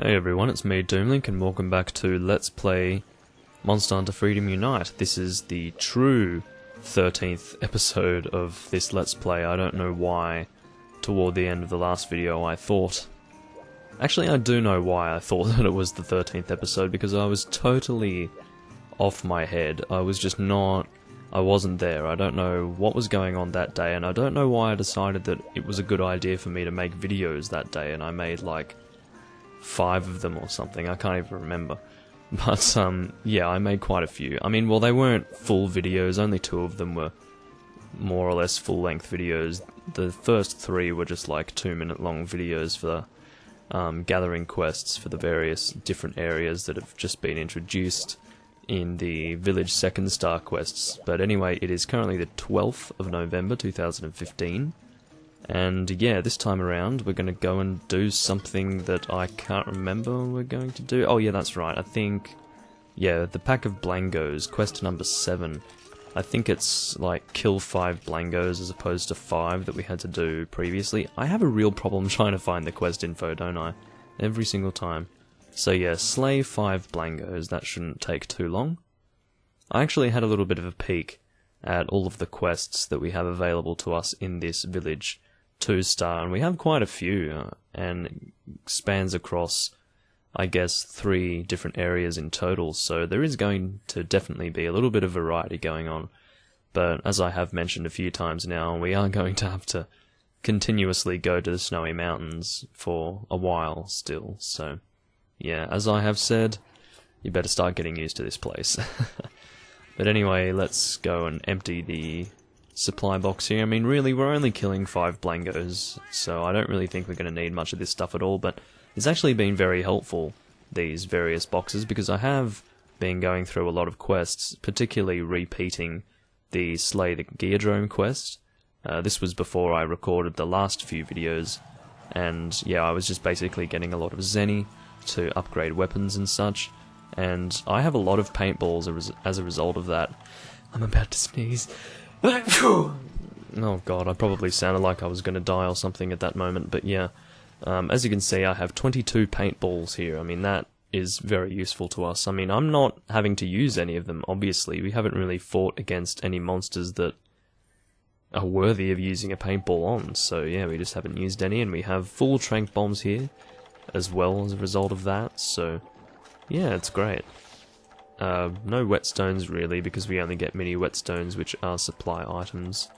Hey everyone, it's me Doomlink and welcome back to Let's Play Monster Hunter Freedom Unite. This is the true 13th episode of this Let's Play. I don't know why, toward the end of the last video I thought... Actually, I do know why I thought that it was the 13th episode, because I was totally off my head. I was just not... I wasn't there. I don't know what was going on that day, and I don't know why I decided that it was a good idea for me to make videos that day, and I made like 5 of them or something, I can't even remember. But, yeah, I made quite a few. I mean, well, they weren't full videos, only 2 of them were more or less full-length videos. The first 3 were just like 2-minute long videos for gathering quests for the various different areas that have just been introduced in the Village Second Star quests. But anyway, it is currently the 12th of November 2015. And yeah, this time around we're going to go and do something that I can't remember we're going to do. Oh yeah, that's right, I think... Yeah, the pack of Blangos, quest number 7. I think it's like kill 5 Blangos as opposed to 5 that we had to do previously. I have a real problem trying to find the quest info, don't I? Every single time. So yeah, slay 5 Blangos, that shouldn't take too long. I actually had a little bit of a peek at all of the quests that we have available to us in this village 2-star, and we have quite a few, and it spans across, I guess, 3 different areas in total, so there is going to definitely be a little bit of variety going on. But as I have mentioned a few times now, we are going to have to continuously go to the Snowy Mountains for a while still, so yeah, as I have said, you better start getting used to this place. But anyway, let's go and empty the supply box here. I mean, really, we're only killing 5 Blangos, so I don't really think we're going to need much of this stuff at all, but it's actually been very helpful, these various boxes, because I have been going through a lot of quests, particularly repeating the Slay the Geodrome quest. This was before I recorded the last few videos, and yeah, I was just basically getting a lot of Zenny to upgrade weapons and such, and I have a lot of paintballs as a result of that. I'm about to sneeze. Oh god, I probably sounded like I was going to die or something at that moment, but yeah. As you can see, I have 22 paintballs here. I mean, that is very useful to us. I mean, I'm not having to use any of them, obviously. We haven't really fought against any monsters that are worthy of using a paintball on, so yeah, we just haven't used any, and we have full trank bombs here as well as a result of that, so yeah, it's great. No whetstones really, because we only get mini whetstones, which are supply items.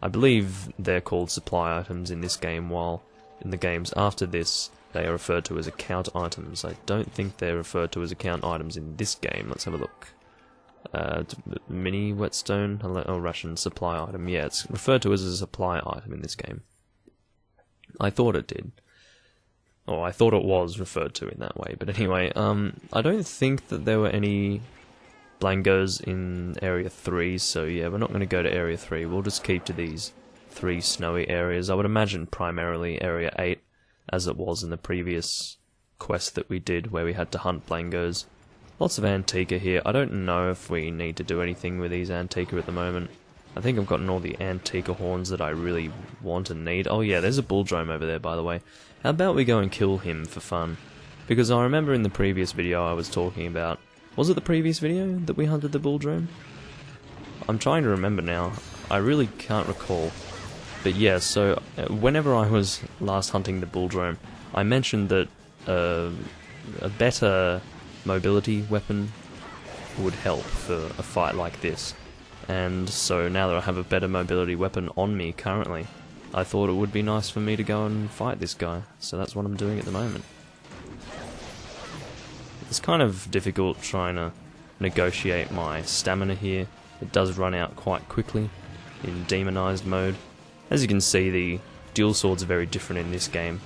I believe they're called supply items in this game, while in the games after this they are referred to as account items. I don't think they're referred to as account items in this game. Let's have a look. Mini whetstone, Russian supply item. Yeah, it's referred to as a supply item in this game. I thought it did. Or I thought it was referred to in that way, but anyway, I don't think that there were any Blangos in Area 3, so yeah, we're not going to go to Area 3, we'll just keep to these 3 snowy areas. I would imagine primarily Area 8, as it was in the previous quest that we did, where we had to hunt Blangos. Lots of Antica here. I don't know if we need to do anything with these Antica at the moment. I think I've gotten all the Antica horns that I really want and need. Oh yeah, there's a Bulldrome over there, by the way. How about we go and kill him for fun? Because I remember in the previous video I was talking about... Was it the previous video that we hunted the Bulldrome? I'm trying to remember now. I really can't recall. But yeah, so whenever I was last hunting the Bulldrome, I mentioned that a better mobility weapon would help for a fight like this. And so now that I have a better mobility weapon on me currently, I thought it would be nice for me to go and fight this guy, so that's what I'm doing at the moment. It's kind of difficult trying to negotiate my stamina here. It does run out quite quickly in demonized mode. As you can see, the dual swords are very different in this game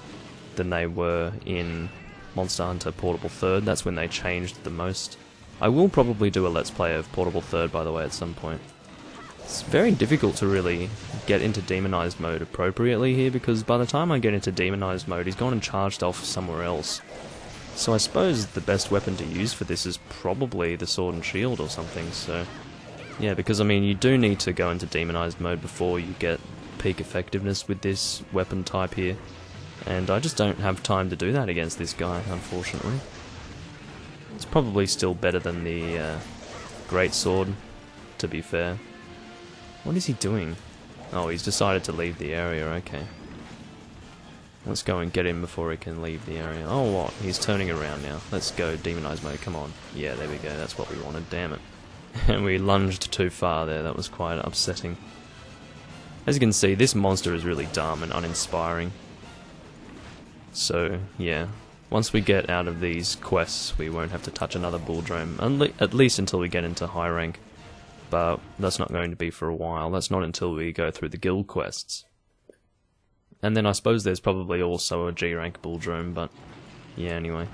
than they were in Monster Hunter Portable Third. That's when they changed the most. I will probably do a Let's Play of Portable Third, by the way, at some point. It's very difficult to really get into demonized mode appropriately here, because by the time I get into demonized mode, he's gone and charged off somewhere else. So I suppose the best weapon to use for this is probably the sword and shield or something, so... Yeah, because I mean, you do need to go into demonized mode before you get peak effectiveness with this weapon type here. And I just don't have time to do that against this guy, unfortunately. It's probably still better than the Great Sword, to be fair. What is he doing? Oh, he's decided to leave the area, okay. Let's go and get him before he can leave the area. Oh, what? He's turning around now. Let's go, Demonize mode, come on. Yeah, there we go, that's what we wanted, damn it. And we lunged too far there, that was quite upsetting. As you can see, this monster is really dumb and uninspiring. So, yeah. Once we get out of these quests, we won't have to touch another Bulldrome, at least until we get into high rank. But that's not going to be for a while, that's not until we go through the guild quests. And then I suppose there's probably also a G rank Bulldrome, but yeah, anyway.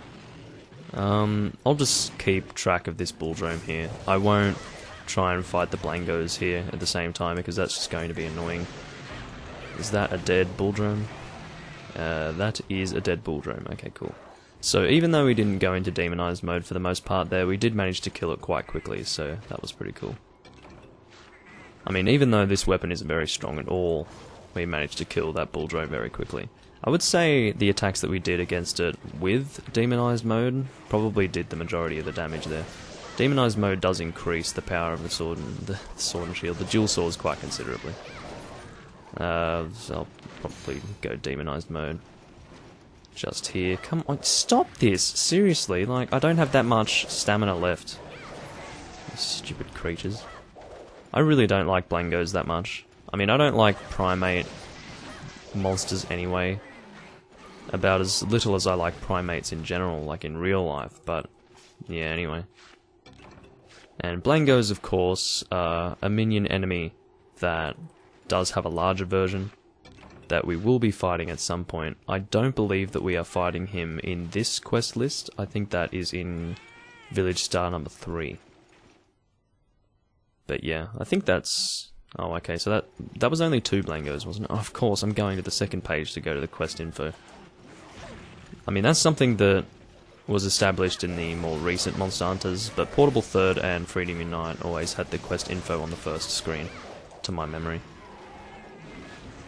I'll just keep track of this Bulldrome here. I won't try and fight the Blangos here at the same time, because that's just going to be annoying. Is that a dead Bulldrome? That is a dead Bulldrome, okay, cool. So even though we didn't go into demonized mode for the most part there, we did manage to kill it quite quickly, so that was pretty cool. I mean, even though this weapon isn't very strong at all, we managed to kill that Bulldrome very quickly. I would say the attacks that we did against it with demonized mode probably did the majority of the damage there. Demonized mode does increase the power of the sword and shield, the dual swords, quite considerably. So I'll probably go demonized mode. Just here. Come on, stop this! Seriously, like, I don't have that much stamina left. Stupid creatures. I really don't like Blangos that much. I mean, I don't like primate monsters anyway. About as little as I like primates in general, like in real life, but yeah, anyway. And Blangos, of course, are a minion enemy that does have a larger version that we will be fighting at some point. I don't believe that we are fighting him in this quest list. I think that is in Village Star number 3. But yeah, I think that's... Oh, okay, so that was only 2 Blangos, wasn't it? Oh, of course, I'm going to the second page to go to the quest info. I mean, that's something that was established in the more recent Monster Hunters, but Portable Third and Freedom Unite always had the quest info on the first screen, to my memory.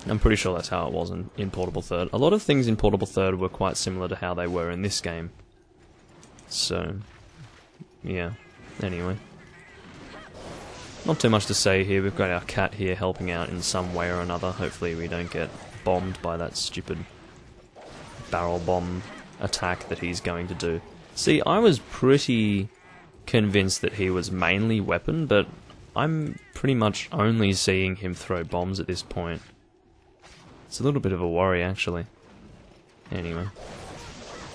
I'm pretty sure that's how it was in Portable Third. A lot of things in Portable Third were quite similar to how they were in this game. So, yeah, anyway. Not too much to say here. We've got our cat here helping out in some way or another. Hopefully we don't get bombed by that stupid barrel bomb attack that he's going to do. See, I was pretty convinced that he was mainly weapon, but I'm pretty much only seeing him throw bombs at this point. It's a little bit of a worry, actually. Anyway.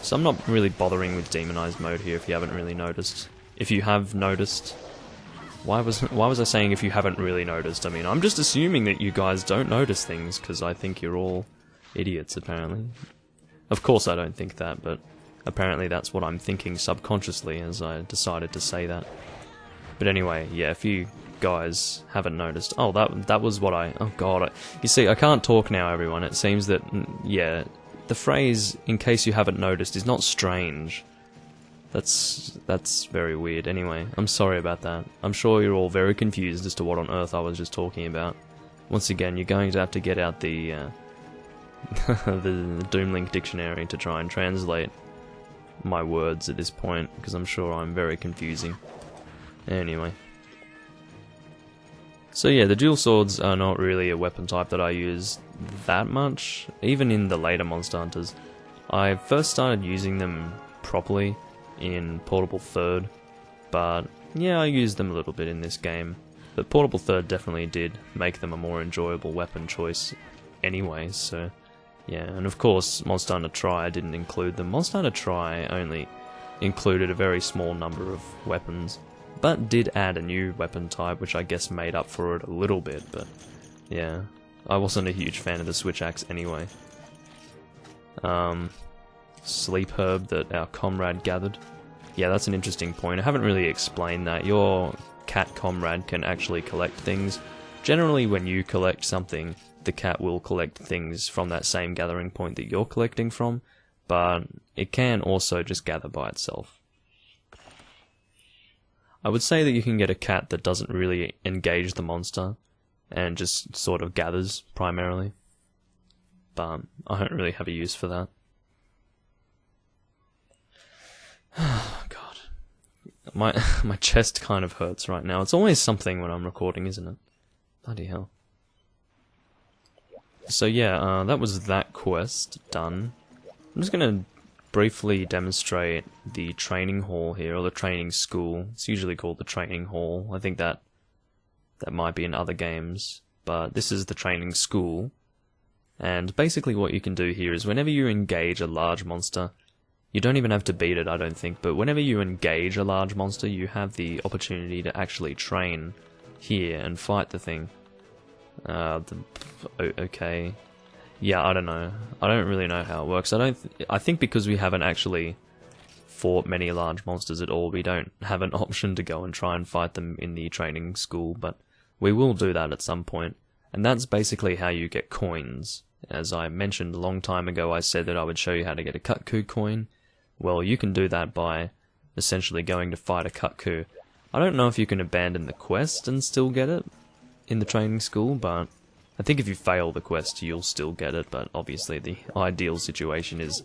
So I'm not really bothering with demonized mode here, if you haven't really noticed. If you have noticed... Why was I saying if you haven't really noticed? I mean, I'm just assuming that you guys don't notice things, because I think you're all idiots, apparently. Of course I don't think that, but apparently that's what I'm thinking subconsciously as I decided to say that. But anyway, yeah, if you guys haven't noticed... Oh, that was what I... Oh god, you see, I can't talk now, everyone. It seems that, yeah, the phrase, in case you haven't noticed, is not strange. That's very weird. Anyway, I'm sorry about that. I'm sure you're all very confused as to what on earth I was just talking about. Once again, you're going to have to get out the the Doomlink dictionary to try and translate my words at this point, because I'm sure I'm very confusing. Anyway. So yeah, the dual swords are not really a weapon type that I use that much, even in the later Monster Hunters. I first started using them properly in Portable Third, but yeah, I used them a little bit in this game. But Portable Third definitely did make them a more enjoyable weapon choice anyway, so yeah. And of course, Monster Hunter Tri didn't include them. Monster Hunter Tri only included a very small number of weapons, but did add a new weapon type, which I guess made up for it a little bit, but yeah. I wasn't a huge fan of the Switch Axe anyway. Sleep herb that our comrade gathered. Yeah, that's an interesting point. I haven't really explained that. Your cat comrade can actually collect things. Generally, when you collect something, the cat will collect things from that same gathering point that you're collecting from, but it can also just gather by itself. I would say that you can get a cat that doesn't really engage the monster, and just sort of gathers, primarily. but I don't really have a use for that. Oh, God. My chest kind of hurts right now. It's always something when I'm recording, isn't it? Bloody hell. So yeah, that was that quest done. I'm just gonna briefly demonstrate the training hall here, or the training school. It's usually called the training hall. I think that might be in other games, but this is the training school. And basically what you can do here is whenever you engage a large monster, you don't even have to beat it, I don't think, but whenever you engage a large monster, you have the opportunity to actually train here and fight the thing. Okay. Yeah, I don't know. I don't really know how it works. I think because we haven't actually fought many large monsters at all, we don't have an option to go and try and fight them in the training school, but we will do that at some point. And that's basically how you get coins. As I mentioned a long time ago, I said that I would show you how to get a Kutku coin. Well, you can do that by essentially going to fight a Kutku. I don't know if you can abandon the quest and still get it in the training school, but I think if you fail the quest, you'll still get it, but obviously the ideal situation is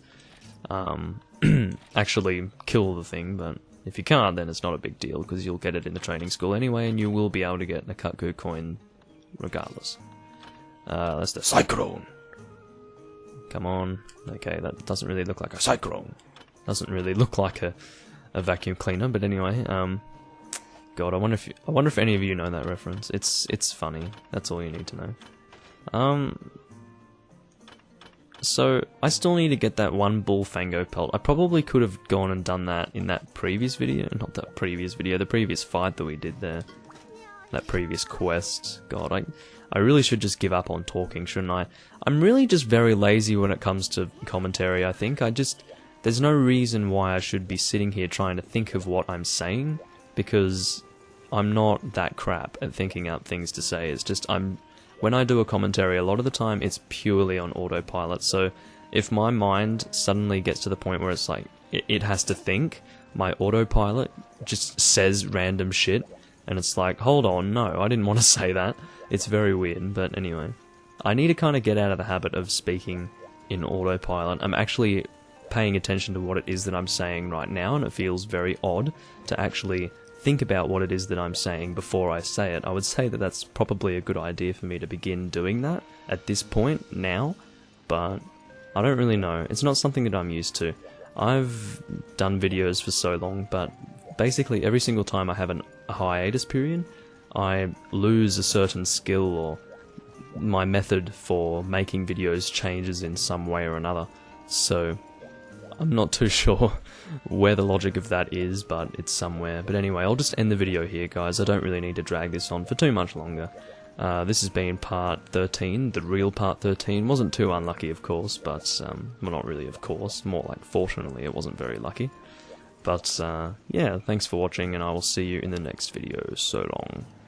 actually kill the thing, but if you can't, then it's not a big deal, because you'll get it in the training school anyway, and you will be able to get a Kutku coin regardless. That's the Cyclone! Come on. Okay, that doesn't really look like a Cyclone. Doesn't really look like a vacuum cleaner, but anyway, God, I wonder if any of you know that reference. It's funny. That's all you need to know. So I still need to get that one Bullfango pelt. I probably could have gone and done that in that previous video, not that previous video, the previous fight that we did there. That previous quest. God, I really should just give up on talking, shouldn't I? I'm really just very lazy when it comes to commentary, I think. There's no reason why I should be sitting here trying to think of what I'm saying, because I'm not that crap at thinking out things to say. It's just when I do a commentary, a lot of the time it's purely on autopilot, so if my mind suddenly gets to the point where it's like, it has to think, my autopilot just says random shit, and it's like, hold on, no, I didn't want to say that. It's very weird, but anyway. I need to kind of get out of the habit of speaking in autopilot. I'm actually paying attention to what it is that I'm saying right now, and it feels very odd to actually think about what it is that I'm saying before I say it. I would say that that's probably a good idea for me to begin doing that at this point now, but I don't really know. It's not something that I'm used to. I've done videos for so long, but basically every single time I have a hiatus period, I lose a certain skill, or my method for making videos changes in some way or another. So I'm not too sure where the logic of that is, but it's somewhere. But anyway, I'll just end the video here, guys. I don't really need to drag this on for too much longer. This has been part 13, the real part 13. Wasn't too unlucky, of course, but, well, not really, of course. More like, fortunately, it wasn't very lucky. But, yeah, thanks for watching, and I will see you in the next video. So long.